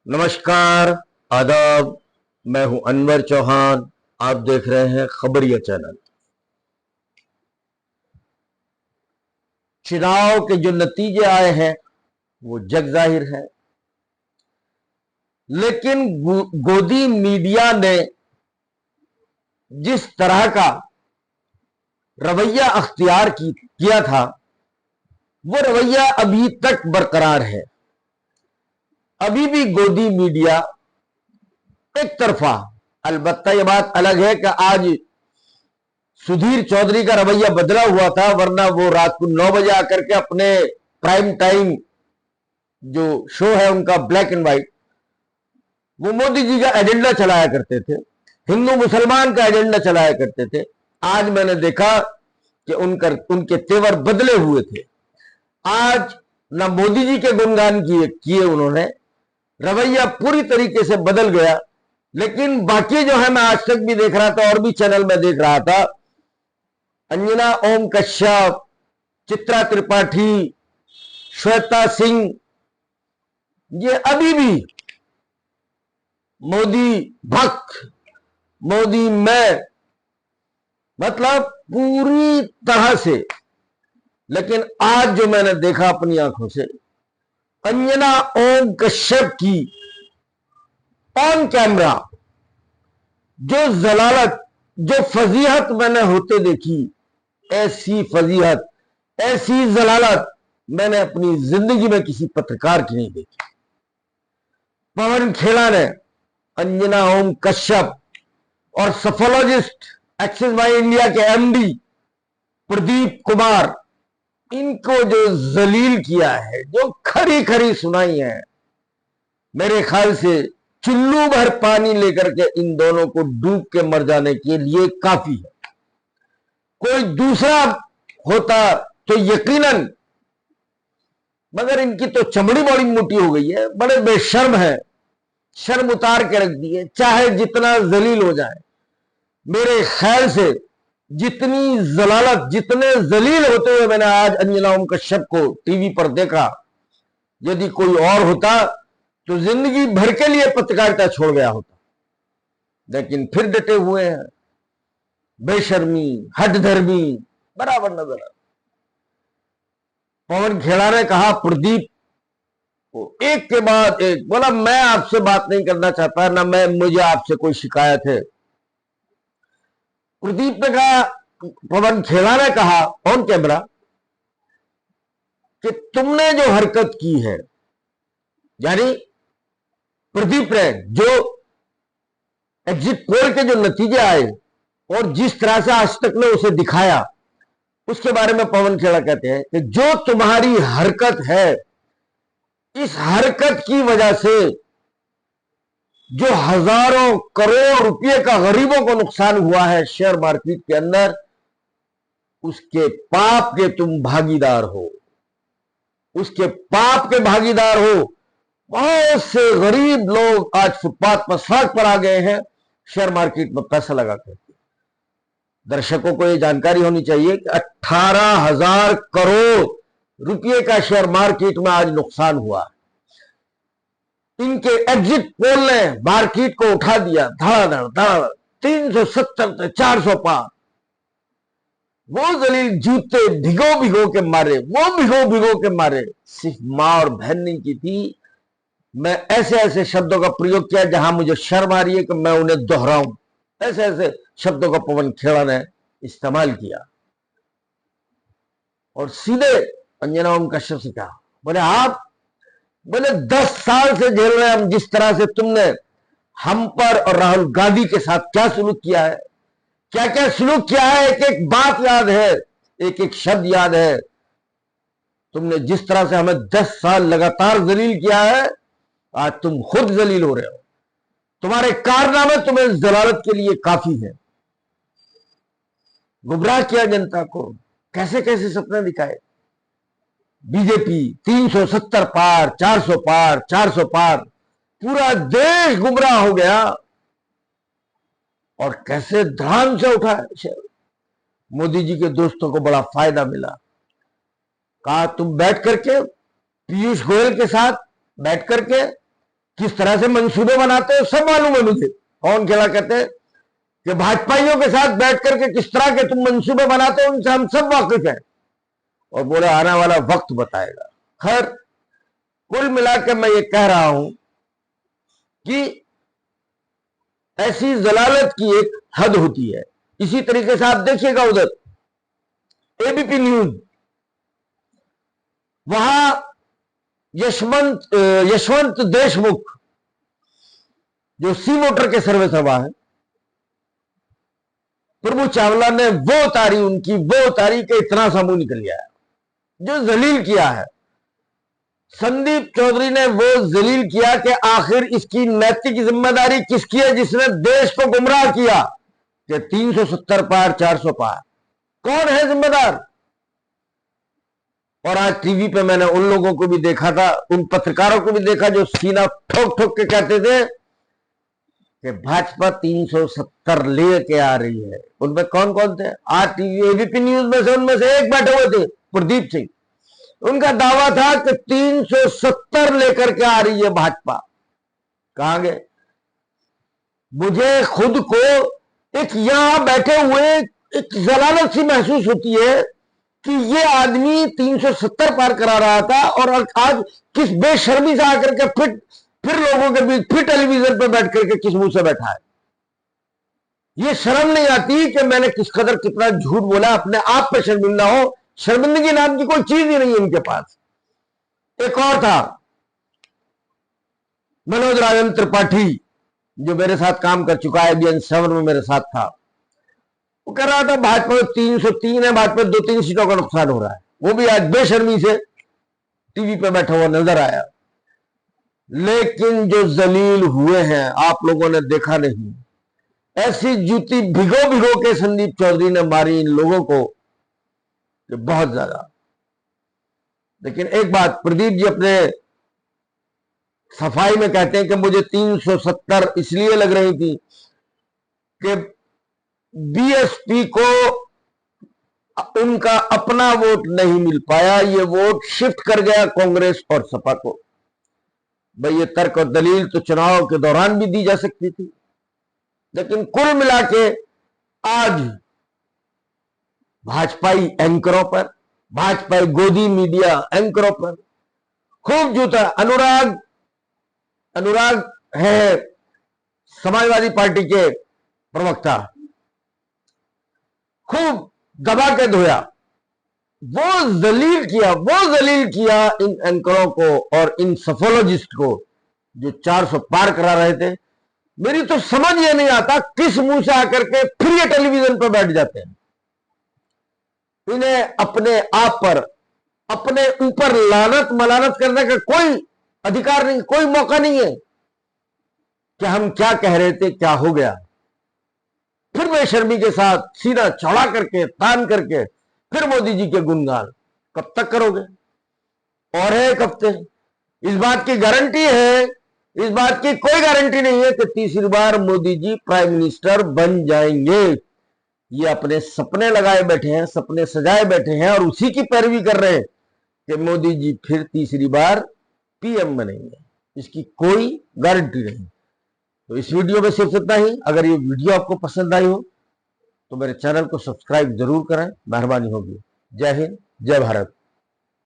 नमस्कार, आदाब। मैं हूं अनवर चौहान। आप देख रहे हैं खबरिया चैनल। चुनाव के जो नतीजे आए हैं वो जग जाहिर है, लेकिन गोदी मीडिया ने जिस तरह का रवैया अख्तियार किया था वो रवैया अभी तक बरकरार है। अभी भी गोदी मीडिया एक तरफा, अलबत्ता ये बात अलग है कि आज सुधीर चौधरी का रवैया बदला हुआ था, वरना वो रात को 9 बजे आकर के अपने प्राइम टाइम जो शो है उनका ब्लैक एंड व्हाइट, वो मोदी जी का एजेंडा चलाया करते थे, हिंदू मुसलमान का एजेंडा चलाया करते थे। आज मैंने देखा कि उनके तेवर बदले हुए थे। आज ना मोदी जी के गुणगान किए उन्होंने, रवैया पूरी तरीके से बदल गया। लेकिन बाकी जो है, मैं आज तक भी देख रहा था और भी चैनल में देख रहा था, अंजना ओम कश्यप, चित्रा त्रिपाठी, श्वेता सिंह, ये अभी भी मोदी भक्त, मोदी में, मतलब पूरी तरह से। लेकिन आज जो मैंने देखा अपनी आंखों से, अंजना ओम कश्यप की ऑन कैमरा जो जलालत, जो फजीहत मैंने होते देखी, ऐसी फजीहत, ऐसी जलालत मैंने अपनी जिंदगी में किसी पत्रकार की नहीं देखी। पवन खेड़ा ने अंजना ओम कश्यप और सफोलॉजिस्ट एक्सिस बैंक इंडिया के एमडी प्रदीप कुमार, इनको जो जलील किया है, जो खरी खरी सुनाई है, मेरे ख्याल से चुल्लू भर पानी लेकर के इन दोनों को डूब के मर जाने के लिए काफी है। कोई दूसरा होता तो यकीनन, मगर इनकी तो चमड़ी बड़ी मोटी हो गई है, बड़े बेशर्म है, शर्म उतार के रख दिए, चाहे जितना जलील हो जाए। मेरे ख्याल से जितनी जलालत, जितने जलील होते हुए मैंने आज अंजना ओम कश्यप को टीवी पर देखा, यदि कोई और होता तो जिंदगी भर के लिए पत्रकारिता छोड़ गया होता। लेकिन फिर डटे हुए हैं, बेशर्मी, हठधर्मी बराबर नजर। पवन खेड़ा ने कहा प्रदीप को एक के बाद एक, बोला मैं आपसे बात नहीं करना चाहता, ना मुझे आपसे कोई शिकायत है। प्रदीप ने कहा, पवन खेड़ा ने कहा ऑन कैमरा कि तुमने जो हरकत की है, यानी प्रदीप ने जो एग्जिट पोल के जो नतीजे आए और जिस तरह से आज तक ने उसे दिखाया, उसके बारे में पवन खेड़ा कहते हैं कि जो तुम्हारी हरकत है, इस हरकत की वजह से जो हजारों करोड़ रुपए का गरीबों को नुकसान हुआ है शेयर मार्केट के अंदर, उसके पाप के तुम भागीदार हो, उसके पाप के भागीदार हो। बहुत से गरीब लोग आज फुटपाथ पर, सड़क पर आ गए हैं शेयर मार्केट में पैसा लगा करके। दर्शकों को यह जानकारी होनी चाहिए कि 18,000 करोड़ रुपए का शेयर मार्केट में आज नुकसान हुआ। इनके एग्जिट पोल ने मार्केट को उठा दिया धड़ाधड़ धड़ाधड़, 370 से 400 पार। वो जलील जूते भिगो भिगो के मारे, वो भिगो भिगो के मारे, सिर्फ मां और बहन नहीं की थी। मैं ऐसे ऐसे शब्दों का प्रयोग किया जहां मुझे शर्म आ रही है कि मैं उन्हें दोहराऊं। ऐसे ऐसे शब्दों का पवन खेड़ा ने इस्तेमाल किया और सीधे अंजना ओम कश्यप से कहा, बोले आप, बोले 10 साल से झेल रहे हैं हम जिस तरह से तुमने हम पर और राहुल गांधी के साथ क्या सलूक किया है, क्या क्या सलूक किया है, एक एक बात याद है, एक एक शब्द याद है। तुमने जिस तरह से हमें 10 साल लगातार जलील किया है, आज तुम खुद जलील हो रहे हो। तुम्हारे कारनामे तुम्हें जलालत के लिए काफी है। गुमराह किया जनता को, कैसे कैसे सपने दिखाए। बीजेपी 370 पार, 400 पार, 400 पार, पूरा देश गुमराह हो गया। और कैसे ध्यान से उठा है। मोदी जी के दोस्तों को बड़ा फायदा मिला। कहा तुम बैठ करके पीयूष गोयल के साथ बैठ करके किस तरह से मंसूबे बनाते हो सब मालूम है मुझे। कौन खेला कहते हैं कि भाजपाइयों के साथ बैठ करके किस तरह के तुम मंसूबे बनाते हो उनसे हम सब वाकिफ हैं, और बोले आने वाला वक्त बताएगा। खैर कुल मिलाकर मैं ये कह रहा हूं कि ऐसी जलालत की एक हद होती है। इसी तरीके से आप देखिएगा उधर एबीपी न्यूज, वहां यशवंत देशमुख जो सी मोटर के सर्वे सर्वा है, प्रभु चावला ने वो उतारी, उनकी वो उतारी कि इतना सा मुंह निकल गया है। जो जलील किया है संदीप चौधरी ने, वो जलील किया कि आखिर इसकी नैतिक जिम्मेदारी किसकी है जिसने देश को गुमराह किया कि 370 पार 400 पार, कौन है जिम्मेदार। और आज टीवी पे मैंने उन लोगों को भी देखा था, उन पत्रकारों को भी देखा जो सीना ठोक ठोक के कहते थे कि भाजपा 370 लेके आ रही है। उनमें कौन कौन थे? आज टीवी एबीपी न्यूज में से उनमें से एक बैठे हुए थे, प्रदीप सिंह। उनका दावा था कि 370 लेकर के आ रही है भाजपा। कहां गए? मुझे खुद को एक यहां बैठे हुए एक जलालत सी महसूस होती है कि ये आदमी 370 पार करा रहा था और आज किस बेशर्मी से आकर के फिर लोगों के बीच फिर टेलीविजन पे बैठ करके किस मुंह से बैठा है। ये शर्म नहीं आती कि मैंने किस कदर कितना झूठ बोला, अपने आप पे शर्मिंदा हो। शर्मिंदगी नाम की कोई चीज ही नहीं है इनके पास। एक और था मनोज राजन त्रिपाठी, जो मेरे साथ काम कर चुका है, BN7 में मेरे साथ था। वो कह रहा था भाजपा 303 है, भाजपा 2-3 सीटों का नुकसान हो रहा है। वो भी आज बेशर्मी से टीवी पे बैठा हुआ नजर आया। लेकिन जो जलील हुए हैं आप लोगों ने देखा नहीं, ऐसी जूती भिगो भिगो के संदीप चौधरी ने मारी इन लोगों को कि बहुत ज्यादा। लेकिन एक बात प्रदीप जी अपने सफाई में कहते हैं कि मुझे 370 इसलिए लग रही थी कि बीएसपी को उनका अपना वोट नहीं मिल पाया, ये वोट शिफ्ट कर गया कांग्रेस और सपा को। भाई ये तर्क और दलील तो चुनाव के दौरान भी दी जा सकती थी। लेकिन कुल मिला के आज भाजपाई एंकरों पर, भाजपाई गोदी मीडिया एंकरों पर खूब जूता। अनुराग है समाजवादी पार्टी के प्रवक्ता, खूब दबा के धोया। वो जलील किया इन एंकरों को और इन सफोलॉजिस्ट को जो 400 पार करा रहे थे। मेरी तो समझ ये नहीं आता किस मुंह से आकर के फिर ये टेलीविजन पर बैठ जाते हैं। इन्हें अपने आप पर, अपने ऊपर लानत मलानत करने का कोई अधिकार नहीं, कोई मौका नहीं है कि हम क्या कह रहे थे, क्या हो गया। फिर बेशर्मी के साथ सीना चौड़ा करके तान करके फिर मोदी जी के गुणगान कब तक करोगे? और है एक हफ्ते। इस बात की गारंटी है, इस बात की कोई गारंटी नहीं है कि तीसरी बार मोदी जी प्राइम मिनिस्टर बन जाएंगे। ये अपने सपने लगाए बैठे हैं, सपने सजाए बैठे हैं और उसी की पैरवी कर रहे हैं कि मोदी जी फिर तीसरी बार पीएम बनेंगे। इसकी कोई गारंटी नहीं। तो इस वीडियो में सिर्फ इतना ही। अगर ये वीडियो आपको पसंद आई हो तो मेरे चैनल को सब्सक्राइब जरूर करें, मेहरबानी होगी। जय हिंद, जय भारत।